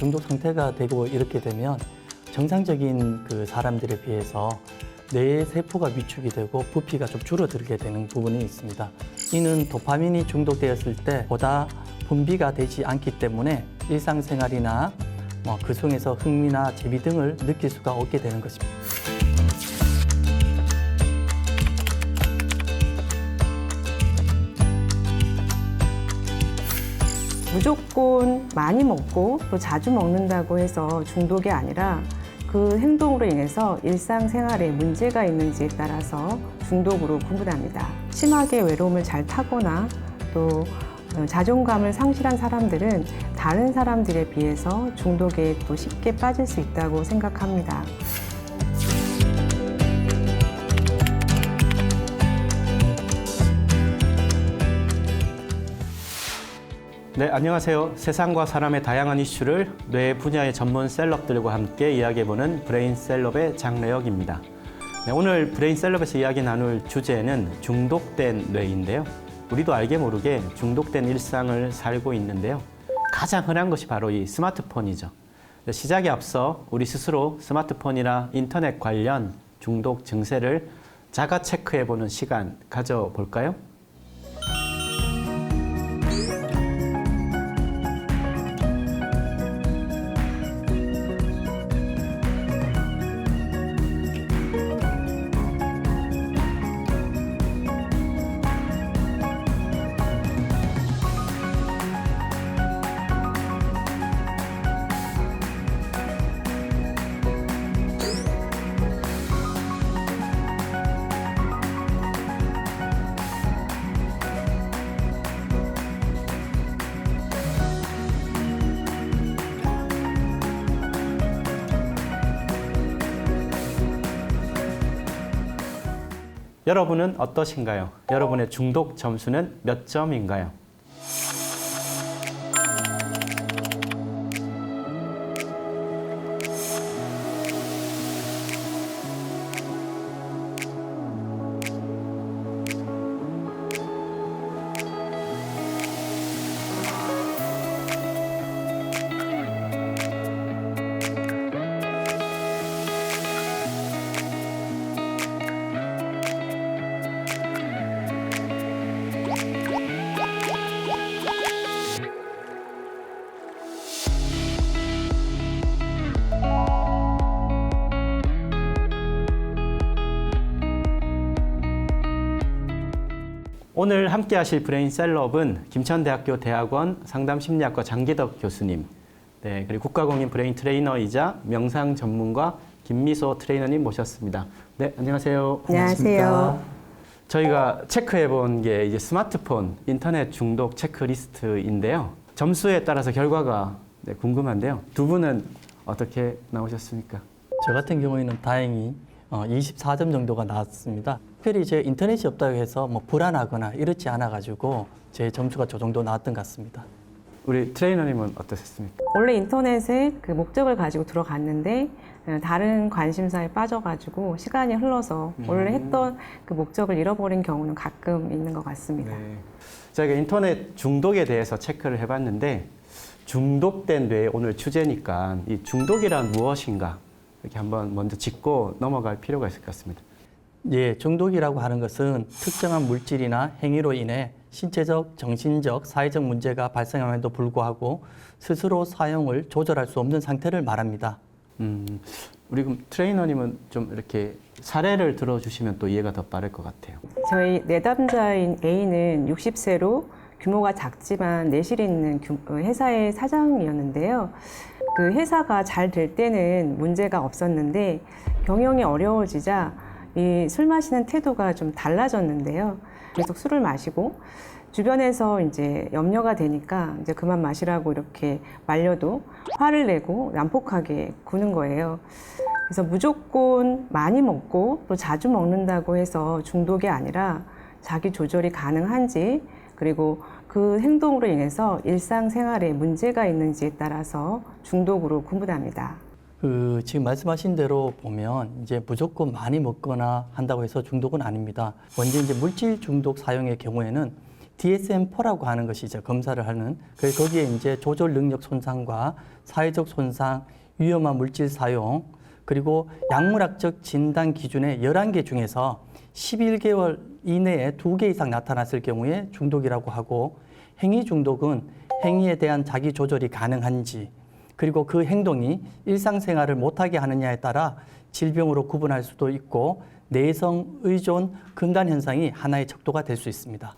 중독 상태가 되고 이렇게 되면 정상적인 그 사람들에 비해서 뇌의 세포가 위축이 되고 부피가 좀 줄어들게 되는 부분이 있습니다. 이는 도파민이 중독되었을 때 보다 분비가 되지 않기 때문에 일상생활이나 그 속에서 흥미나 재미 등을 느낄 수가 없게 되는 것입니다. 무조건 많이 먹고 또 자주 먹는다고 해서 중독이 아니라 그 행동으로 인해서 일상생활에 문제가 있는지에 따라서 중독으로 구분합니다. 심하게 외로움을 잘 타거나 또 자존감을 상실한 사람들은 다른 사람들에 비해서 중독에 또 쉽게 빠질 수 있다고 생각합니다. 네, 안녕하세요. 세상과 사람의 다양한 이슈를 뇌 분야의 전문 셀럽들과 함께 이야기해보는 브레인셀럽의 장래혁입니다. 네, 오늘 브레인셀럽에서 이야기 나눌 주제는 중독된 뇌인데요. 우리도 알게 모르게 중독된 일상을 살고 있는데요. 가장 흔한 것이 바로 이 스마트폰이죠. 시작에 앞서 우리 스스로 스마트폰이나 인터넷 관련 중독 증세를 자가 체크해보는 시간 가져볼까요? 여러분은 어떠신가요? 여러분의 중독 점수는 몇 점인가요? 오늘 함께 하실 브레인셀럽은 김천대학교 대학원 상담심리학과 장기덕 교수님, 네, 그리고 국가공인 브레인 트레이너이자 명상 전문가 김미소 트레이너님 모셨습니다. 네, 안녕하세요. 안녕하세요. 저희가 체크해 본 게 이제 스마트폰 인터넷 중독 체크리스트인데요. 점수에 따라서 결과가 궁금한데요. 두 분은 어떻게 나오셨습니까? 저 같은 경우에는 다행히 24점 정도가 나왔습니다. 특별히 제 인터넷이 없다고 해서 불안하거나 이렇지 않아가지고 제 점수가 저 정도 나왔던 것 같습니다. 우리 트레이너님은 어떠셨습니까? 원래 인터넷에 그 목적을 가지고 들어갔는데 다른 관심사에 빠져가지고 시간이 흘러서 원래 했던 그 목적을 잃어버린 경우는 가끔 있는 것 같습니다. 네. 저희가 인터넷 중독에 대해서 체크를 해봤는데 중독된 뇌의 오늘 주제니까 이 중독이란 무엇인가 이렇게 한번 먼저 짚고 넘어갈 필요가 있을 것 같습니다. 예, 중독이라고 하는 것은 특정한 물질이나 행위로 인해 신체적, 정신적, 사회적 문제가 발생함에도 불구하고 스스로 사용을 조절할 수 없는 상태를 말합니다. 우리 그럼 트레이너님은 좀 이렇게 사례를 들어주시면 또 이해가 더 빠를 것 같아요. 저희 내담자인 A는 60세로 규모가 작지만 내실이 있는 회사의 사장이었는데요. 그 회사가 잘 될 때는 문제가 없었는데 경영이 어려워지자 이 술 마시는 태도가 좀 달라졌는데요. 계속 술을 마시고 주변에서 이제 염려가 되니까 이제 그만 마시라고 이렇게 말려도 화를 내고 난폭하게 구는 거예요. 그래서 무조건 많이 먹고 또 자주 먹는다고 해서 중독이 아니라 자기 조절이 가능한지 그리고 그 행동으로 인해서 일상생활에 문제가 있는지에 따라서 중독으로 구분합니다. 지금 말씀하신 대로 보면 이제 무조건 많이 먹거나 한다고 해서 중독은 아닙니다. 먼저 이제 물질 중독 사용의 경우에는 DSM-4라고 하는 것이 이제 검사를 하는, 거기에 이제 조절 능력 손상과 사회적 손상, 위험한 물질 사용, 그리고 약물학적 진단 기준의 11개 중에서 11개월 이내에 2개 이상 나타났을 경우에 중독이라고 하고, 행위 중독은 행위에 대한 자기 조절이 가능한지, 그리고 그 행동이 일상생활을 못하게 하느냐에 따라 질병으로 구분할 수도 있고, 내성 의존 금단 현상이 하나의 척도가 될 수 있습니다.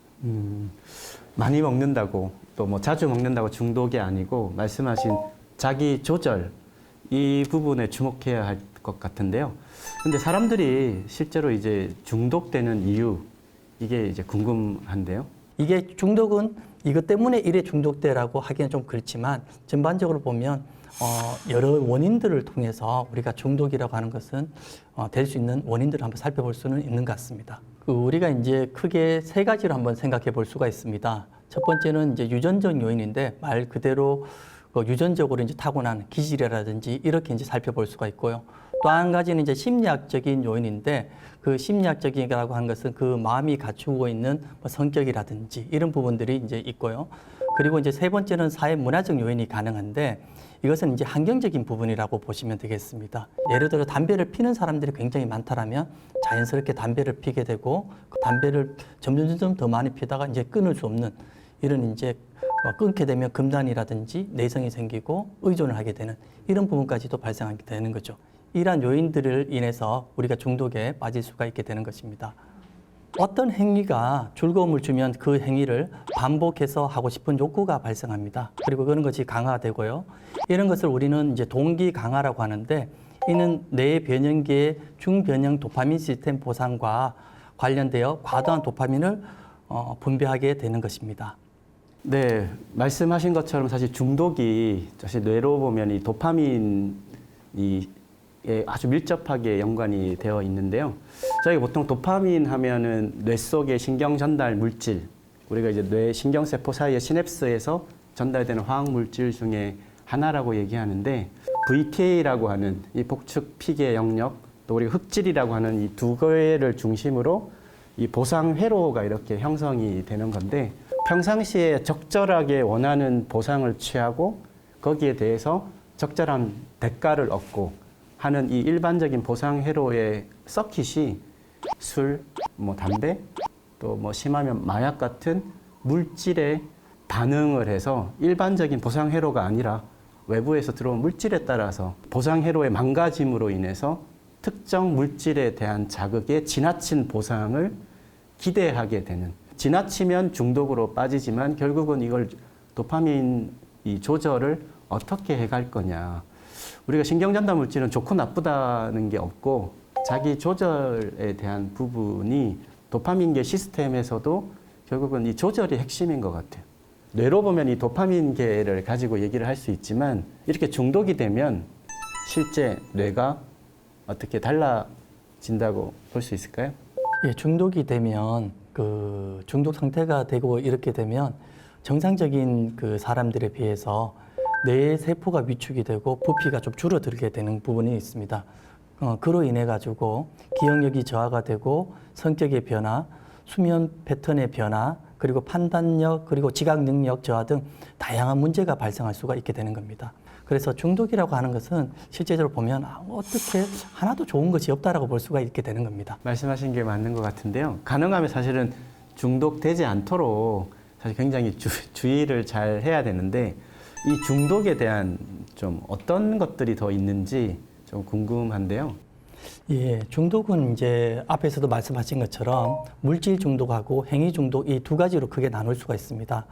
많이 먹는다고 또 뭐 자주 먹는다고 중독이 아니고 말씀하신 자기 조절 이 부분에 주목해야 할 것 같은데요. 근데 사람들이 실제로 이제 중독되는 이유 이게 이제 궁금한데요. 이게 중독은 이것 때문에 이래 중독돼라고 하기는 좀 그렇지만 전반적으로 보면 여러 원인들을 통해서 우리가 중독이라고 하는 것은 될 수 있는 원인들을 한번 살펴볼 수는 있는 것 같습니다. 우리가 이제 크게 세 가지로 한번 생각해 볼 수가 있습니다. 첫 번째는 이제 유전적 요인인데 말 그대로 유전적으로 이제 타고난 기질이라든지 이렇게 이제 살펴볼 수가 있고요. 또 한 가지는 이제 심리학적인 요인인데 그 심리학적이라고 하는 것은 그 마음이 갖추고 있는 뭐 성격이라든지 이런 부분들이 이제 있고요. 그리고 이제 세 번째는 사회 문화적 요인이 가능한데 이것은 이제 환경적인 부분이라고 보시면 되겠습니다. 예를 들어 담배를 피는 사람들이 굉장히 많다라면 자연스럽게 담배를 피게 되고 그 담배를 점점 더 많이 피다가 이제 끊을 수 없는 이런 이제 끊게 되면 금단이라든지 내성이 생기고 의존을 하게 되는 이런 부분까지도 발생하게 되는 거죠. 이러한 요인들을 인해서 우리가 중독에 빠질 수가 있게 되는 것입니다. 어떤 행위가 즐거움을 주면 그 행위를 반복해서 하고 싶은 욕구가 발생합니다. 그리고 그런 것이 강화되고요. 이런 것을 우리는 이제 동기 강화라고 하는데 이는 뇌 변형계의 중변형 도파민 시스템 보상과 관련되어 과도한 도파민을 분비하게 되는 것입니다. 네, 말씀하신 것처럼 사실 중독이 사실 뇌로 보면 이 도파민이 아주 밀접하게 연관이 되어 있는데요. 저희가 보통 도파민 하면은 뇌 속의 신경 전달 물질, 우리가 이제 뇌 신경세포 사이의 시냅스에서 전달되는 화학 물질 중에 하나라고 얘기하는데 VTA라고 하는 이 복축 피계 영역, 또 우리가 흑질이라고 하는 이 두 개를 중심으로 이 보상 회로가 이렇게 형성이 되는 건데 평상시에 적절하게 원하는 보상을 취하고 거기에 대해서 적절한 대가를 얻고 하는 이 일반적인 보상 회로의 서킷이 술, 뭐 담배, 또 뭐 심하면 마약 같은 물질에 반응을 해서 일반적인 보상 회로가 아니라 외부에서 들어온 물질에 따라서 보상 회로의 망가짐으로 인해서 특정 물질에 대한 자극에 지나친 보상을 기대하게 되는, 지나치면 중독으로 빠지지만 결국은 이걸 도파민 이 조절을 어떻게 해갈 거냐. 우리가 신경전달 물질은 좋고 나쁘다는 게 없고 자기 조절에 대한 부분이 도파민계 시스템에서도 결국은 이 조절이 핵심인 것 같아요. 뇌로 보면 이 도파민계를 가지고 얘기를 할 수 있지만 이렇게 중독이 되면 실제 뇌가 어떻게 달라진다고 볼 수 있을까요? 예, 중독이 되면 그 중독 상태가 되고 이렇게 되면 정상적인 그 사람들에 비해서 뇌 세포가 위축이 되고 부피가 좀 줄어들게 되는 부분이 있습니다. 그로 인해 가지고 기억력이 저하가 되고 성격의 변화, 수면 패턴의 변화, 그리고 판단력, 그리고 지각 능력 저하 등 다양한 문제가 발생할 수가 있게 되는 겁니다. 그래서 중독이라고 하는 것은 실제적으로 보면 어떻게 하나도 좋은 것이 없다라고 볼 수가 있게 되는 겁니다. 말씀하신 게 맞는 것 같은데요. 가능하면 사실은 중독되지 않도록 사실 굉장히 주의를 잘 해야 되는데 이 중독에 대한 좀 어떤 것들이 더 있는지 좀 궁금한데요. 예, 중독은 이제 앞에서도 말씀하신 것처럼 물질 중독하고 행위 중독 이 두 가지로 크게 나눌 수가 있습니다.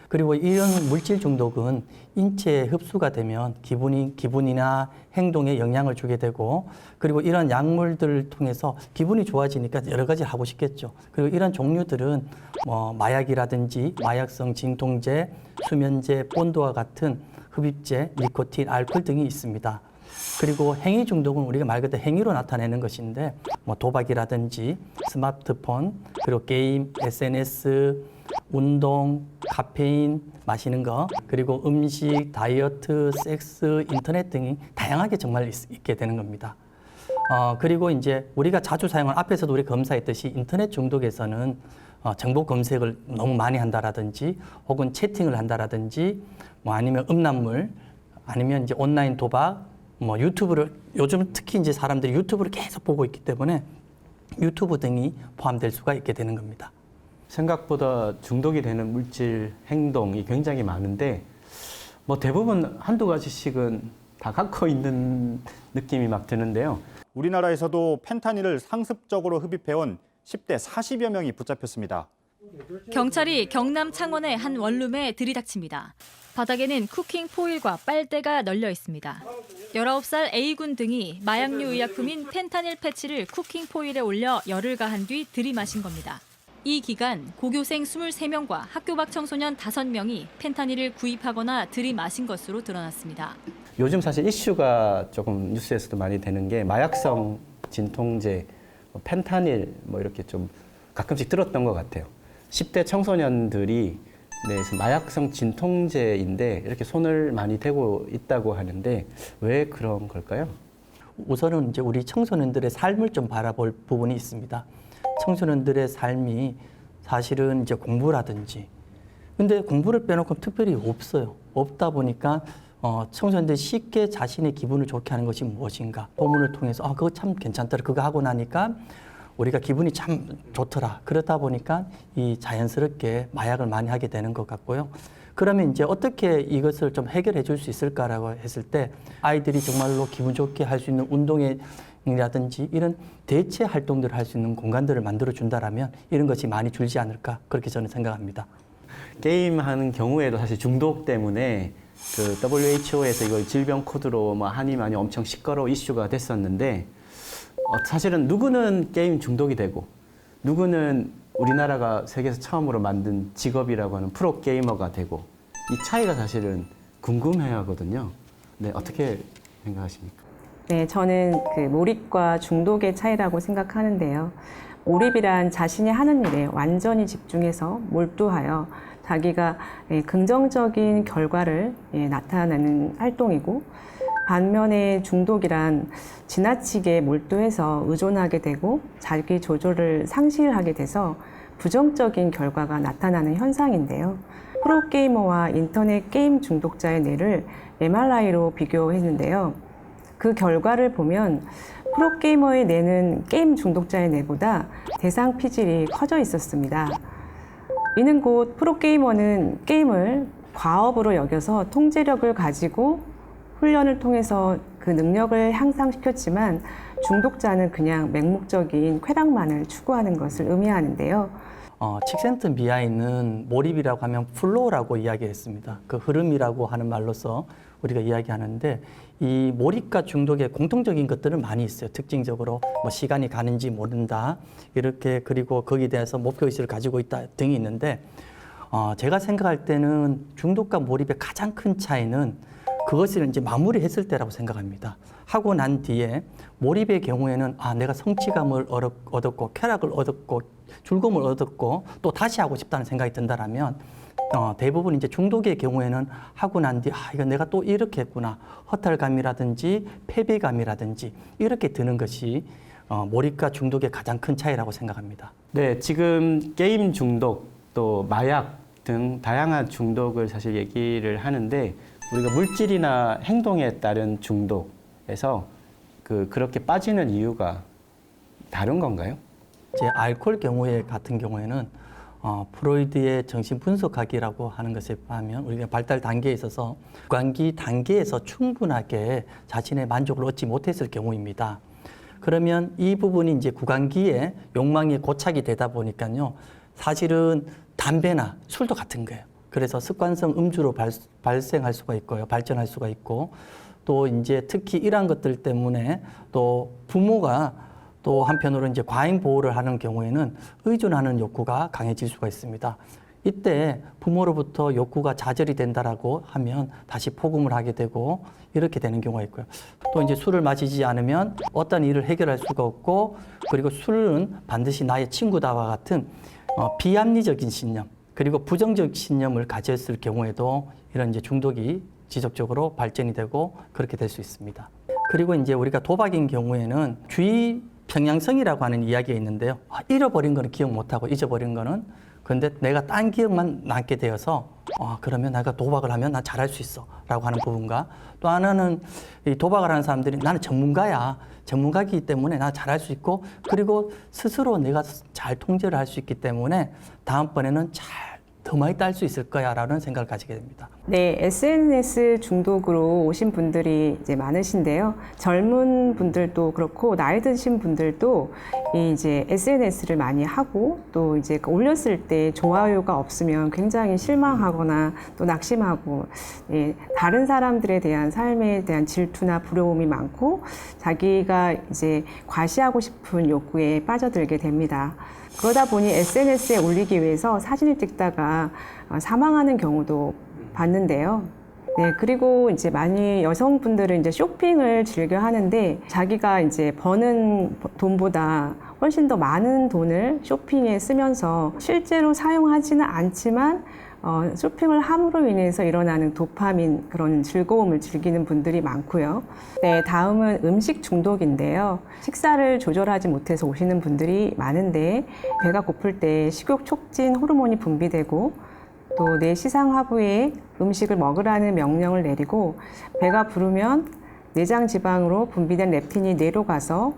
그리고 이런 물질 중독은 인체에 흡수가 되면 기분이나 행동에 영향을 주게 되고 그리고 이런 약물들을 통해서 기분이 좋아지니까 여러 가지를 하고 싶겠죠. 그리고 이런 종류들은 뭐 마약이라든지 마약성 진통제, 수면제, 본드와 같은 흡입제, 니코틴, 알코올 등이 있습니다. 그리고 행위 중독은 우리가 말 그대로 행위로 나타내는 것인데 뭐 도박이라든지 스마트폰, 그리고 게임, SNS, 운동, 카페인, 마시는 거, 그리고 음식, 다이어트, 섹스, 인터넷 등이 다양하게 정말 있게 되는 겁니다. 그리고 이제 우리가 자주 사용하는 앞에서도 우리 검사했듯이 인터넷 중독에서는 정보 검색을 너무 많이 한다라든지 혹은 채팅을 한다라든지 뭐 아니면 음란물 아니면 이제 온라인 도박 뭐 유튜브를 요즘 특히 이제 사람들이 유튜브를 계속 보고 있기 때문에 유튜브 등이 포함될 수가 있게 되는 겁니다. 생각보다 중독이 되는 물질 행동이 굉장히 많은데 뭐 대부분 한두 가지씩은 다 갖고 있는 느낌이 막 드는데요. 우리나라에서도 펜타닐을 상습적으로 흡입해온 10대 40여 명이 붙잡혔습니다. 경찰이 경남 창원의 한 원룸에 들이닥칩니다. 바닥에는 쿠킹 포일과 빨대가 널려 있습니다. 19살 A군 등이 마약류 의약품인 펜타닐 패치를 쿠킹 포일에 올려 열을 가한 뒤 들이마신 겁니다. 이 기간 고교생 23명과 학교 밖 청소년 5명이 펜타닐을 구입하거나 들이마신 것으로 드러났습니다. 요즘 사실 이슈가 조금 뉴스에서도 많이 되는 게 마약성 진통제, 펜타닐 뭐 이렇게 좀 가끔씩 들었던 것 같아요. 10대 청소년들이 마약성 진통제인데 이렇게 손을 많이 대고 있다고 하는데 왜 그런 걸까요? 우선은 이제 우리 청소년들의 삶을 좀 바라볼 부분이 있습니다. 청소년들의 삶이 사실은 이제 공부라든지 근데 공부를 빼놓고 특별히 없어요. 없다 보니까 청소년들이 쉽게 자신의 기분을 좋게 하는 것이 무엇인가 본문을 통해서 그거 참 괜찮더라. 그거 하고 나니까 우리가 기분이 참 좋더라. 그러다 보니까 이 자연스럽게 마약을 많이 하게 되는 것 같고요. 그러면 이제 어떻게 이것을 좀 해결해 줄 수 있을까라고 했을 때 아이들이 정말로 기분 좋게 할 수 있는 운동이라든지 이런 대체 활동들을 할 수 있는 공간들을 만들어 준다라면 이런 것이 많이 줄지 않을까 그렇게 저는 생각합니다. 게임하는 경우에도 사실 중독 때문에 그 WHO에서 이걸 질병 코드로 뭐 하니 많이 엄청 시끄러워 이슈가 됐었는데 사실은 누구는 게임 중독이 되고 누구는 우리나라가 세계에서 처음으로 만든 직업이라고 하는 프로 게이머가 되고 이 차이가 사실은 궁금해야 하거든요. 네, 어떻게 생각하십니까? 네, 저는 그 몰입과 중독의 차이라고 생각하는데요. 몰입이란 자신이 하는 일에 완전히 집중해서 몰두하여 자기가 긍정적인 결과를 나타내는 활동이고 반면에 중독이란 지나치게 몰두해서 의존하게 되고 자기 조절을 상실하게 돼서 부정적인 결과가 나타나는 현상인데요. 프로게이머와 인터넷 게임 중독자의 뇌를 MRI로 비교했는데요. 그 결과를 보면 프로게이머의 뇌는 게임 중독자의 뇌보다 대상 피질이 커져 있었습니다. 이는 곧 프로게이머는 게임을 과업으로 여겨서 통제력을 가지고 훈련을 통해서 그 능력을 향상시켰지만 중독자는 그냥 맹목적인 쾌락만을 추구하는 것을 의미하는데요. 칙센트미아이는 몰입이라고 하면 플로우라고 이야기했습니다. 그 흐름이라고 하는 말로서 우리가 이야기하는데 이 몰입과 중독의 공통적인 것들은 많이 있어요. 특징적으로 뭐 시간이 가는지 모른다 이렇게 그리고 거기에 대해서 목표의식을 가지고 있다 등이 있는데 제가 생각할 때는 중독과 몰입의 가장 큰 차이는 그것을 이제 마무리했을 때라고 생각합니다. 하고 난 뒤에 몰입의 경우에는 내가 성취감을 얻었고 쾌락을 얻었고 즐거움을 얻었고 또 다시 하고 싶다는 생각이 든다라면 대부분 이제 중독의 경우에는 하고 난 뒤 이거 내가 또 이렇게 했구나 허탈감이라든지 패배감이라든지 이렇게 드는 것이 몰입과 중독의 가장 큰 차이라고 생각합니다. 네, 지금 게임 중독 또 마약 등 다양한 중독을 사실 얘기를 하는데 우리가 물질이나 행동에 따른 중독에서 그렇게 빠지는 이유가 다른 건가요? 이제 알코올 경우에 같은 경우에는 프로이드의 정신 분석학이라고 하는 것에 하면 우리가 발달 단계에 있어서 구강기 단계에서 충분하게 자신의 만족을 얻지 못했을 경우입니다. 그러면 이 부분이 이제 구강기에 욕망이 고착이 되다 보니까요, 사실은 담배나 술도 같은 거예요. 그래서 습관성 음주로 발생할 수가 있고요, 발전할 수가 있고, 또 이제 특히 이러한 것들 때문에 또 부모가 또 한편으로 이제 과잉 보호를 하는 경우에는 의존하는 욕구가 강해질 수가 있습니다. 이때 부모로부터 욕구가 좌절이 된다라고 하면 다시 폭음을 하게 되고 이렇게 되는 경우가 있고요. 또 이제 술을 마시지 않으면 어떤 일을 해결할 수가 없고, 그리고 술은 반드시 나의 친구다와 같은 비합리적인 신념, 그리고 부정적 신념을 가졌을 경우에도 이런 이제 중독이 지속적으로 발전이 되고 그렇게 될 수 있습니다. 그리고 이제 우리가 도박인 경우에는 주의 평양성이라고 하는 이야기가 있는데요. 잃어버린 거는 기억 못하고 잊어버린 거는 근데 내가 딴 기억만 남게 되어서 그러면 내가 도박을 하면 나 잘할 수 있어 라고 하는 부분과 또 하나는 이 도박을 하는 사람들이 나는 전문가야. 전문가이기 때문에 나 잘할 수 있고 그리고 스스로 내가 잘 통제를 할 수 있기 때문에 다음번에는 더 많이 딸 수 있을 거야 라는 생각을 가지게 됩니다. 네, SNS 중독으로 오신 분들이 이제 많으신데요. 젊은 분들도 그렇고 나이 드신 분들도 이제 SNS를 많이 하고 또 이제 올렸을 때 좋아요가 없으면 굉장히 실망하거나 또 낙심하고 다른 사람들에 대한 삶에 대한 질투나 부러움이 많고 자기가 이제 과시하고 싶은 욕구에 빠져들게 됩니다. 그러다 보니 SNS에 올리기 위해서 사진을 찍다가 사망하는 경우도 봤는데요. 네, 그리고 이제 많이 여성분들은 이제 쇼핑을 즐겨 하는데 자기가 이제 버는 돈보다 훨씬 더 많은 돈을 쇼핑에 쓰면서 실제로 사용하지는 않지만 쇼핑을 함으로 인해서 일어나는 도파민 그런 즐거움을 즐기는 분들이 많고요. 네, 다음은 음식 중독인데요. 식사를 조절하지 못해서 오시는 분들이 많은데 배가 고플 때 식욕 촉진 호르몬이 분비되고 또 내 시상 하부에 음식을 먹으라는 명령을 내리고 배가 부르면 내장 지방으로 분비된 렙틴이 뇌로 가서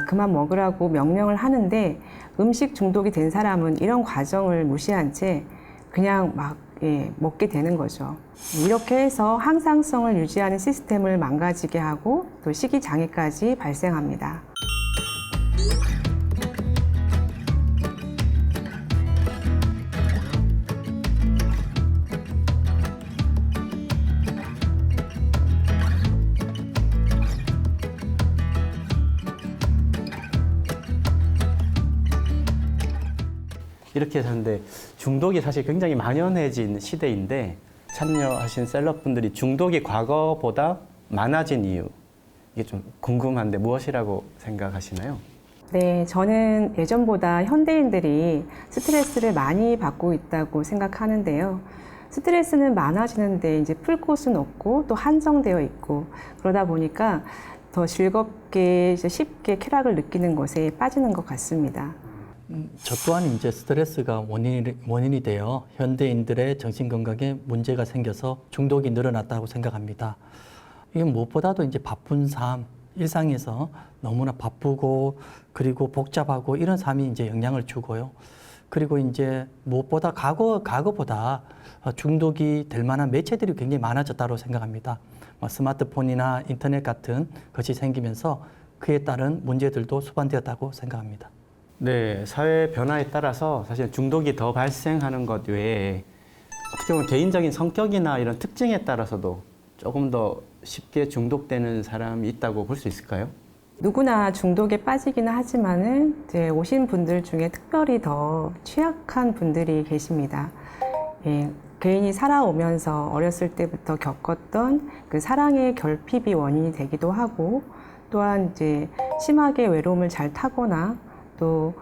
그만 먹으라고 명령을 하는데 음식 중독이 된 사람은 이런 과정을 무시한 채 그냥 막 먹게 되는 거죠. 이렇게 해서 항상성을 유지하는 시스템을 망가지게 하고 또 식이장애까지 발생합니다. 이렇게 사는데 중독이 사실 굉장히 만연해진 시대인데 참여하신 셀럽분들이 중독이 과거보다 많아진 이유 이게 좀 궁금한데 무엇이라고 생각하시나요? 네, 저는 예전보다 현대인들이 스트레스를 많이 받고 있다고 생각하는데요. 스트레스는 많아지는데 이제 풀 곳은 없고 또 한정되어 있고 그러다 보니까 더 즐겁게 쉽게 쾌락을 느끼는 것에 빠지는 것 같습니다. 저 또한 이제 스트레스가 원인이 되어 현대인들의 정신건강에 문제가 생겨서 중독이 늘어났다고 생각합니다. 이게 무엇보다도 이제 바쁜 삶, 일상에서 너무나 바쁘고 그리고 복잡하고 이런 삶이 이제 영향을 주고요. 그리고 이제 무엇보다 과거보다 중독이 될 만한 매체들이 굉장히 많아졌다고 생각합니다. 스마트폰이나 인터넷 같은 것이 생기면서 그에 따른 문제들도 수반되었다고 생각합니다. 네, 사회 변화에 따라서 사실 중독이 더 발생하는 것 외에 어떻게 보면 개인적인 성격이나 이런 특징에 따라서도 조금 더 쉽게 중독되는 사람이 있다고 볼 수 있을까요? 누구나 중독에 빠지기는 하지만은 이제 오신 분들 중에 특별히 더 취약한 분들이 계십니다. 개인이 살아오면서 어렸을 때부터 겪었던 그 사랑의 결핍이 원인이 되기도 하고 또한 이제 심하게 외로움을 잘 타거나 또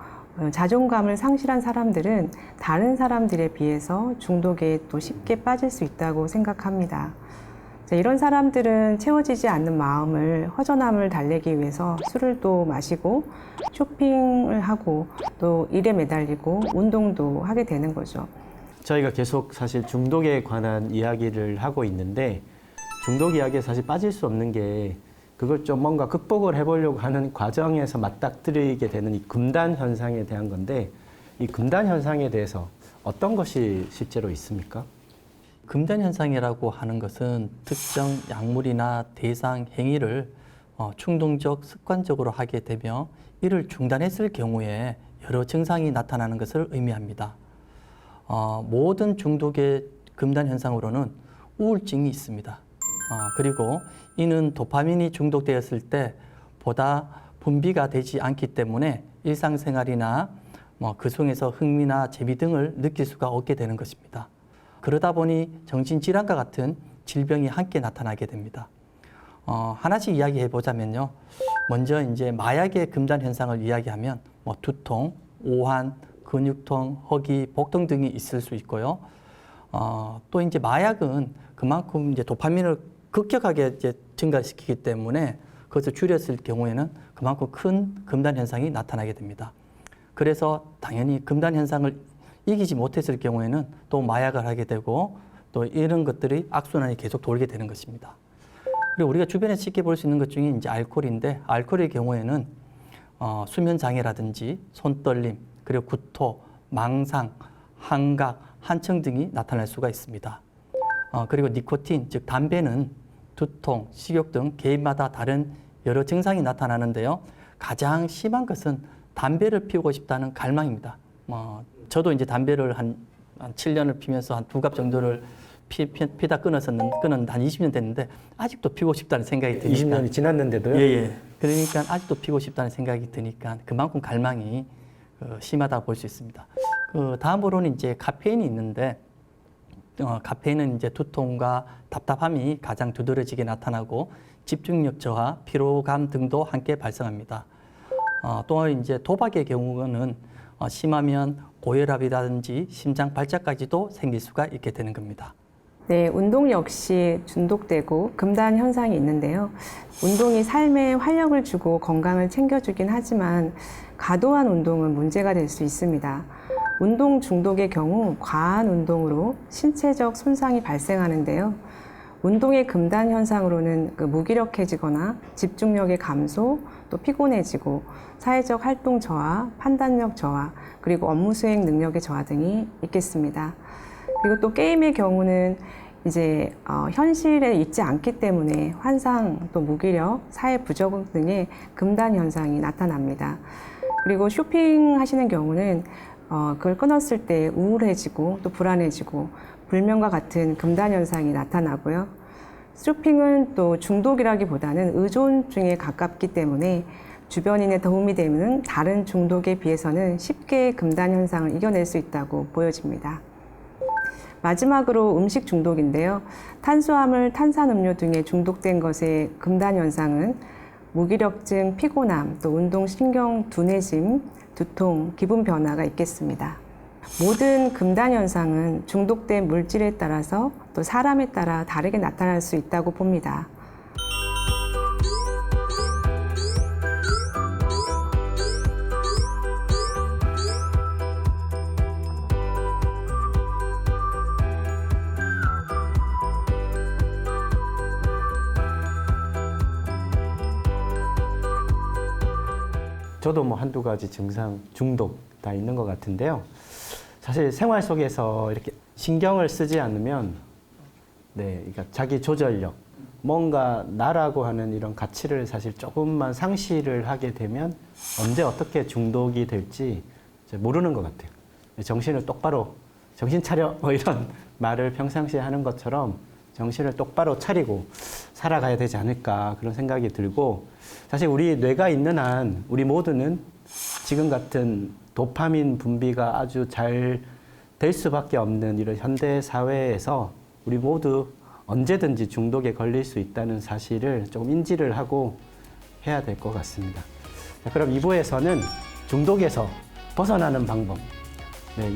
자존감을 상실한 사람들은 다른 사람들에 비해서 중독에 또 쉽게 빠질 수 있다고 생각합니다. 이런 사람들은 채워지지 않는 마음을 허전함을 달래기 위해서 술을 또 마시고 쇼핑을 하고 또 일에 매달리고 운동도 하게 되는 거죠. 저희가 계속 사실 중독에 관한 이야기를 하고 있는데 중독 이야기에 사실 빠질 수 없는 게 그걸 좀 뭔가 극복을 해보려고 하는 과정에서 맞닥뜨리게 되는 이 금단 현상에 대한 건데 이 금단 현상에 대해서 어떤 것이 실제로 있습니까? 금단 현상이라고 하는 것은 특정 약물이나 대상 행위를 충동적, 습관적으로 하게 되며 이를 중단했을 경우에 여러 증상이 나타나는 것을 의미합니다. 모든 중독의 금단 현상으로는 우울증이 있습니다. 그리고 이는 도파민이 중독되었을 때 보다 분비가 되지 않기 때문에 일상생활이나 그 속에서 흥미나 재미 등을 느낄 수가 없게 되는 것입니다. 그러다 보니 정신질환과 같은 질병이 함께 나타나게 됩니다. 하나씩 이야기해 보자면요. 먼저 이제 마약의 금단 현상을 이야기하면 두통, 오한, 근육통, 허기, 복통 등이 있을 수 있고요. 또 이제 마약은 그만큼 이제 도파민을 급격하게 이제 증가시키기 때문에 그것을 줄였을 경우에는 그만큼 큰 금단 현상이 나타나게 됩니다. 그래서 당연히 금단 현상을 이기지 못했을 경우에는 또 마약을 하게 되고 또 이런 것들이 악순환이 계속 돌게 되는 것입니다. 그리고 우리가 주변에 쉽게 볼 수 있는 것 중에 이제 알코올인데, 알코올의 경우에는 수면 장애라든지 손떨림, 그리고 구토, 망상, 한각, 한청 등이 나타날 수가 있습니다. 그리고 니코틴, 즉 담배는 두통, 식욕 등 개인마다 다른 여러 증상이 나타나는데요. 가장 심한 것은 담배를 피우고 싶다는 갈망입니다. 저도 이제 담배를 한 7년을 피면서 한 2갑 정도를 피다 끊었는데 한 20년 됐는데 아직도 피우고 싶다는 생각이 드니까. 20년이 지났는데도요? 예. 그러니까 아직도 피우고 싶다는 생각이 드니까 그만큼 갈망이 심하다고 볼 수 있습니다. 다음으로는 이제 카페인이 있는데, 카페인은 이제 두통과 답답함이 가장 두드러지게 나타나고 집중력 저하, 피로감 등도 함께 발생합니다. 또 이제 도박의 경우는 심하면 고혈압이라든지 심장 발작까지도 생길 수가 있게 되는 겁니다. 네, 운동 역시 중독되고 금단 현상이 있는데요. 운동이 삶에 활력을 주고 건강을 챙겨주긴 하지만 과도한 운동은 문제가 될 수 있습니다. 운동 중독의 경우 과한 운동으로 신체적 손상이 발생하는데요. 운동의 금단 현상으로는 무기력해지거나 집중력의 감소, 또 피곤해지고 사회적 활동 저하, 판단력 저하, 그리고 업무 수행 능력의 저하 등이 있겠습니다. 그리고 또 게임의 경우는 이제 현실에 있지 않기 때문에 환상, 또 무기력, 사회 부적응 등의 금단 현상이 나타납니다. 그리고 쇼핑하시는 경우는 그걸 끊었을 때 우울해지고 또 불안해지고 불면과 같은 금단 현상이 나타나고요. 쇼핑은 또 중독이라기보다는 의존증에 가깝기 때문에 주변인의 도움이 되는 다른 중독에 비해서는 쉽게 금단 현상을 이겨낼 수 있다고 보여집니다. 마지막으로 음식 중독인데요. 탄수화물, 탄산음료 등에 중독된 것의 금단 현상은 무기력증, 피곤함, 또 운동신경 둔해짐, 두통, 기분 변화가 있겠습니다. 모든 금단 현상은 중독된 물질에 따라서 또 사람에 따라 다르게 나타날 수 있다고 봅니다. 저도 뭐 한두 가지 증상, 중독 다 있는 것 같은데요. 사실 생활 속에서 이렇게 신경을 쓰지 않으면, 그러니까 자기 조절력, 뭔가 나라고 하는 이런 가치를 사실 조금만 상실을 하게 되면 언제 어떻게 중독이 될지 모르는 것 같아요. 정신을 똑바로, 정신 차려, 뭐 이런 말을 평상시에 하는 것처럼 정신을 똑바로 차리고 살아가야 되지 않을까 그런 생각이 들고, 사실 우리 뇌가 있는 한 우리 모두는 지금 같은 도파민 분비가 아주 잘 될 수밖에 없는 이런 현대 사회에서 우리 모두 언제든지 중독에 걸릴 수 있다는 사실을 조금 인지를 하고 해야 될 것 같습니다. 자, 그럼 2부에서는 중독에서 벗어나는 방법,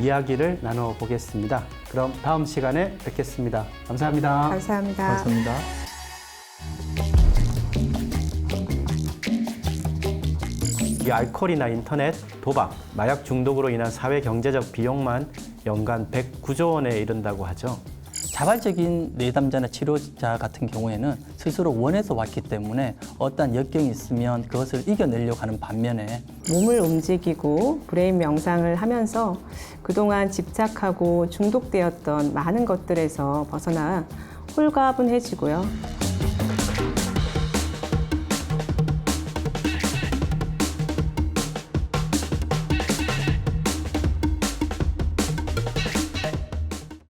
이야기를 나눠보겠습니다. 그럼 다음 시간에 뵙겠습니다. 감사합니다. 감사합니다. 감사합니다. 이 알코올이나 인터넷, 도박, 마약 중독으로 인한 사회 경제적 비용만 연간 109조 원에 이른다고 하죠. 자발적인 내담자나 치료자 같은 경우에는 스스로 원해서 왔기 때문에 어떠한 역경이 있으면 그것을 이겨내려고 하는 반면에 몸을 움직이고 브레인 명상을 하면서 그동안 집착하고 중독되었던 많은 것들에서 벗어나 홀가분해지고요.